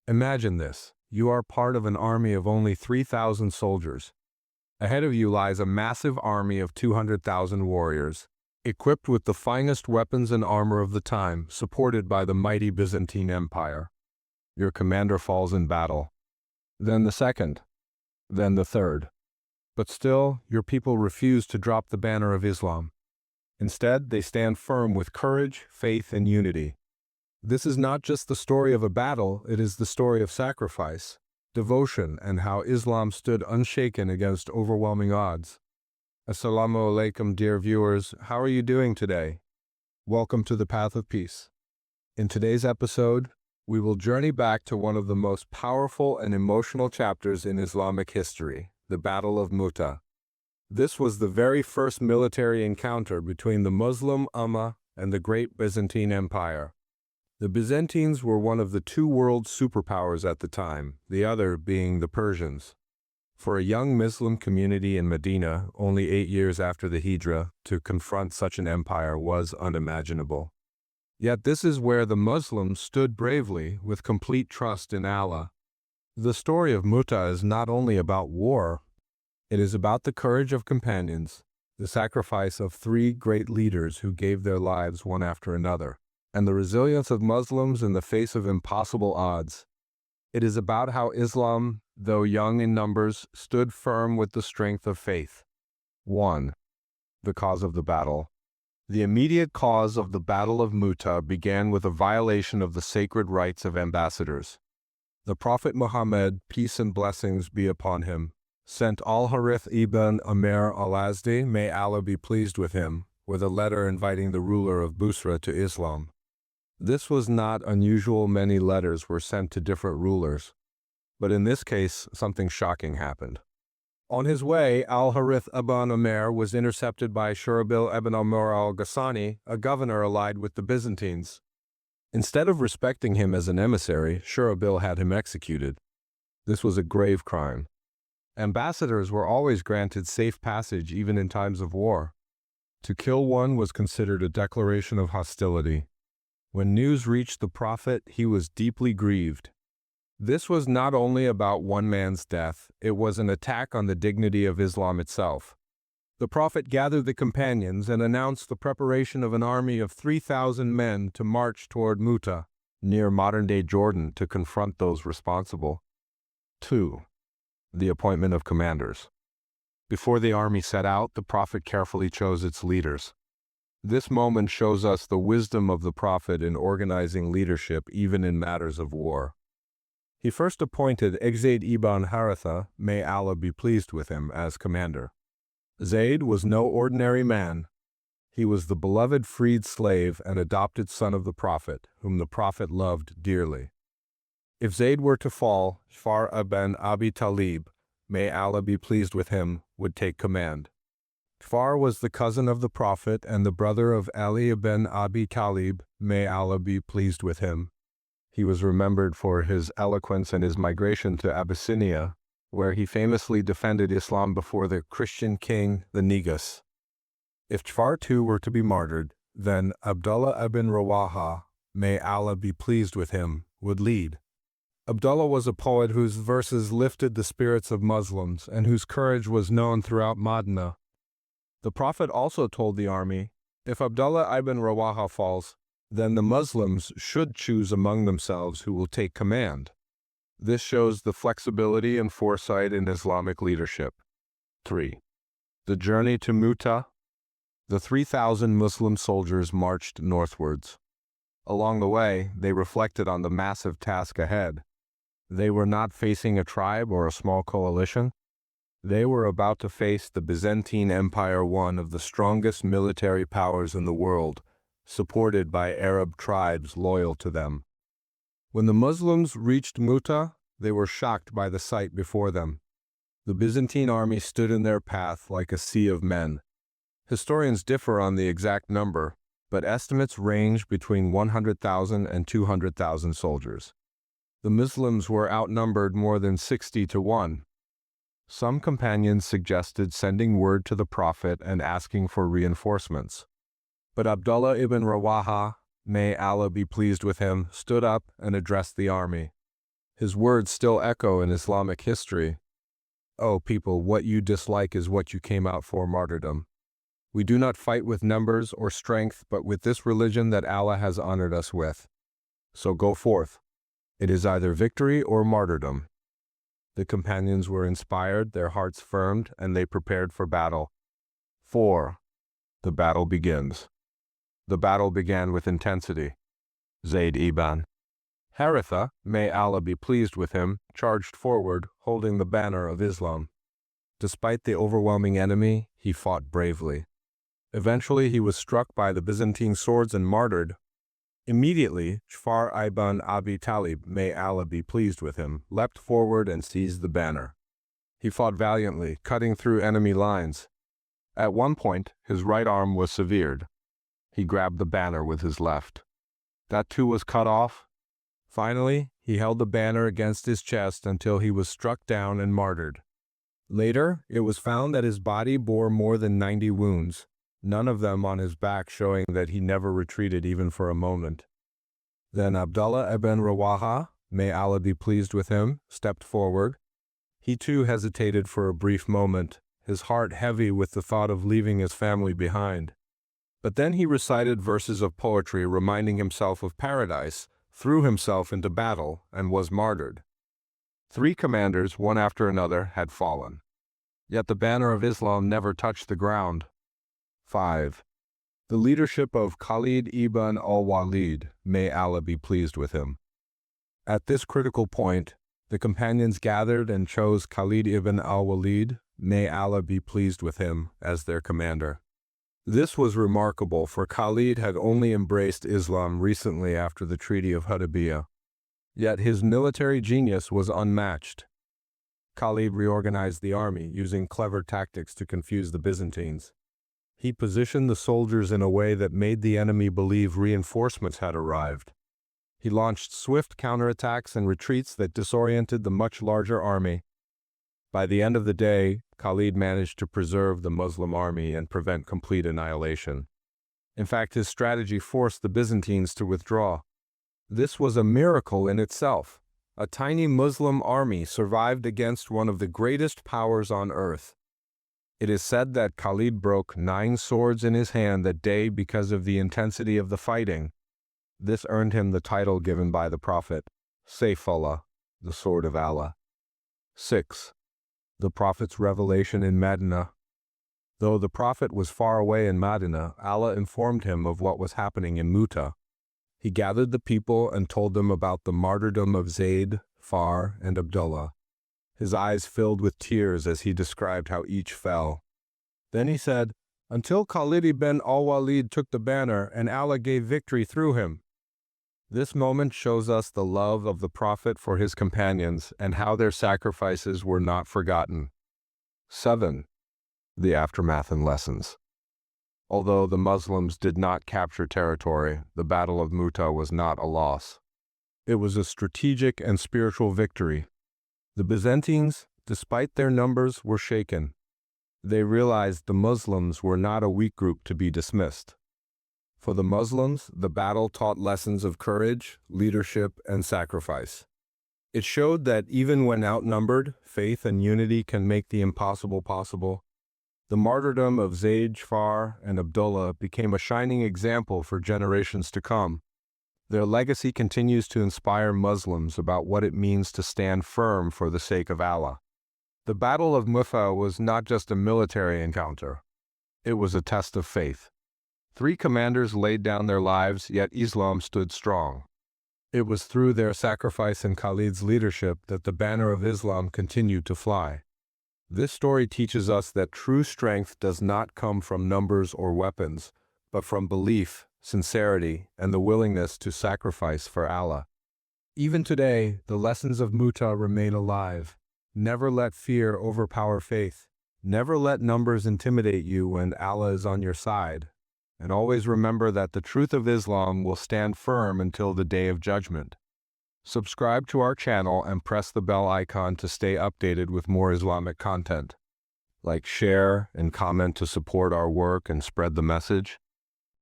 Imagine this. You are part of an army of only 3,000 soldiers. Ahead of you lies a massive army of 200,000 warriors, equipped with the finest weapons and armor of the time, supported by the mighty Byzantine Empire. Your commander falls in battle. Then the second. Then the third. But still, your people refuse to drop the banner of Islam. Instead, they stand firm with courage, faith, and unity. This is not just the story of a battle, it is the story of sacrifice, devotion, and how Islam stood unshaken against overwhelming odds. Assalamu alaikum, dear viewers. How are you doing today? Welcome to the Path of Peace. In today's episode, we will journey back to one of the most powerful and emotional chapters in Islamic history, the Battle of Mu'tah. This was the very first military encounter between the Muslim ummah and the great Byzantine Empire. The Byzantines were one of the two world superpowers at the time, the other being the Persians. For a young Muslim community in Medina, only 8 years after the Hijrah, to confront such an empire was unimaginable. Yet this is where the Muslims stood bravely with complete trust in Allah. The story of Mu'tah is not only about war, it is about the courage of companions, the sacrifice of three great leaders who gave their lives one after another, and the resilience of Muslims in the face of impossible odds. It is about how Islam, though young in numbers, stood firm with the strength of faith. 1. The cause of the battle. The immediate cause of the Battle of Mu'tah began with a violation of the sacred rights of ambassadors. The Prophet Muhammad, peace and blessings be upon him, sent Al-Harith ibn Amr al-Azdi, may Allah be pleased with him, with a letter inviting the ruler of Busra to Islam. This was not unusual. Many letters were sent to different rulers, but in this case, something shocking happened. On his way, Al-Harith ibn Amr was intercepted by Shurabil ibn Amr al-Ghassani, a governor allied with the Byzantines. Instead of respecting him as an emissary, Shurabil had him executed. This was a grave crime. Ambassadors were always granted safe passage even in times of war. To kill one was considered a declaration of hostility. When news reached the Prophet, he was deeply grieved. This was not only about one man's death, it was an attack on the dignity of Islam itself. The Prophet gathered the companions and announced the preparation of an army of 3,000 men to march toward Mu'tah, near modern-day Jordan, to confront those responsible. 2. The appointment of commanders. Before the army set out, the Prophet carefully chose its leaders. This moment shows us the wisdom of the Prophet in organizing leadership even in matters of war. He first appointed Zayd ibn Harithah, may Allah be pleased with him, as commander. Zayd was no ordinary man. He was the beloved freed slave and adopted son of the Prophet, whom the Prophet loved dearly. If Zayd were to fall, Ja'far ibn Abi Talib, may Allah be pleased with him, would take command. Ja'far was the cousin of the Prophet and the brother of Ali ibn Abi Talib, may Allah be pleased with him. He was remembered for his eloquence and his migration to Abyssinia, where he famously defended Islam before the Christian king, the Negus. If Ja'far too were to be martyred, then Abdullah ibn Rawahah, may Allah be pleased with him, would lead. Abdullah was a poet whose verses lifted the spirits of Muslims and whose courage was known throughout Medina. The Prophet also told the army, if Abdullah ibn Rawahah falls, then the Muslims should choose among themselves who will take command. This shows the flexibility and foresight in Islamic leadership. 3. The journey to Mu'tah. The 3,000 Muslim soldiers marched northwards. Along the way, they reflected on the massive task ahead. They were not facing a tribe or a small coalition. They were about to face the Byzantine Empire, one of the strongest military powers in the world, supported by Arab tribes loyal to them. When the Muslims reached Mu'tah, they were shocked by the sight before them. The Byzantine army stood in their path like a sea of men. Historians differ on the exact number, but estimates range between 100,000 and 200,000 soldiers. The Muslims were outnumbered more than 60 to 1. Some companions suggested sending word to the Prophet and asking for reinforcements. But Abdullah ibn Rawahah, may Allah be pleased with him, stood up and addressed the army. His words still echo in Islamic history. "O people, what you dislike is what you came out for, martyrdom. We do not fight with numbers or strength, but with this religion that Allah has honored us with. So go forth. It is either victory or martyrdom." The companions were inspired, their hearts firmed, and they prepared for battle. 4. The battle begins. The battle began with intensity. Zayd ibn Harithah, may Allah be pleased with him, charged forward, holding the banner of Islam. Despite the overwhelming enemy, he fought bravely. Eventually, he was struck by the Byzantine swords and martyred. Immediately, Jafar ibn Abi Talib, may Allah be pleased with him, leapt forward and seized the banner. He fought valiantly, cutting through enemy lines. At one point, his right arm was severed. He grabbed the banner with his left. That too was cut off. Finally, he held the banner against his chest until he was struck down and martyred. Later, it was found that his body bore more than 90 wounds, none of them on his back, showing that he never retreated even for a moment. Then Abdullah ibn Rawahah, may Allah be pleased with him, stepped forward. He too hesitated for a brief moment, his heart heavy with the thought of leaving his family behind. But then he recited verses of poetry reminding himself of paradise, threw himself into battle, and was martyred. 3 commanders, one after another, had fallen. Yet the banner of Islam never touched the ground. 5. The leadership of Khalid ibn al-Walid, may Allah be pleased with him. At this critical point, the companions gathered and chose Khalid ibn al-Walid, may Allah be pleased with him, as their commander. This was remarkable, for Khalid had only embraced Islam recently after the Treaty of Hudaybiyah. Yet his military genius was unmatched. Khalid reorganized the army, using clever tactics to confuse the Byzantines. He positioned the soldiers in a way that made the enemy believe reinforcements had arrived. He launched swift counterattacks and retreats that disoriented the much larger army. By the end of the day, Khalid managed to preserve the Muslim army and prevent complete annihilation. In fact, his strategy forced the Byzantines to withdraw. This was a miracle in itself. A tiny Muslim army survived against one of the greatest powers on earth. It is said that Khalid broke 9 swords in his hand that day because of the intensity of the fighting. This earned him the title given by the Prophet, Sayfullah, the sword of Allah. 6. The Prophet's revelation in Medina. Though the Prophet was far away in Medina, Allah informed him of what was happening in Muta. He gathered the people and told them about the martyrdom of Zayd, Far, and Abdullah. His eyes filled with tears as he described how each fell. Then he said, "Until Khalid ibn al-Walid took the banner and Allah gave victory through him." This moment shows us the love of the Prophet for his companions and how their sacrifices were not forgotten. 7. The aftermath and lessons. Although the Muslims did not capture territory, the Battle of Muta was not a loss. It was a strategic and spiritual victory. The Byzantines, despite their numbers, were shaken. They realized the Muslims were not a weak group to be dismissed. For the Muslims, the battle taught lessons of courage, leadership, and sacrifice. It showed that even when outnumbered, faith and unity can make the impossible possible. The martyrdom of Zayd, Far, and Abdullah became a shining example for generations to come. Their legacy continues to inspire Muslims about what it means to stand firm for the sake of Allah. The Battle of Muta was not just a military encounter. It was a test of faith. 3 commanders laid down their lives, yet Islam stood strong. It was through their sacrifice and Khalid's leadership that the banner of Islam continued to fly. This story teaches us that true strength does not come from numbers or weapons, but from belief, sincerity, and the willingness to sacrifice for Allah. Even today, the lessons of Muta remain alive. Never let fear overpower faith. Never let numbers intimidate you when Allah is on your side. And always remember that the truth of Islam will stand firm until the day of judgment. Subscribe to our channel and press the bell icon to stay updated with more Islamic content. Like, share, and comment to support our work and spread the message.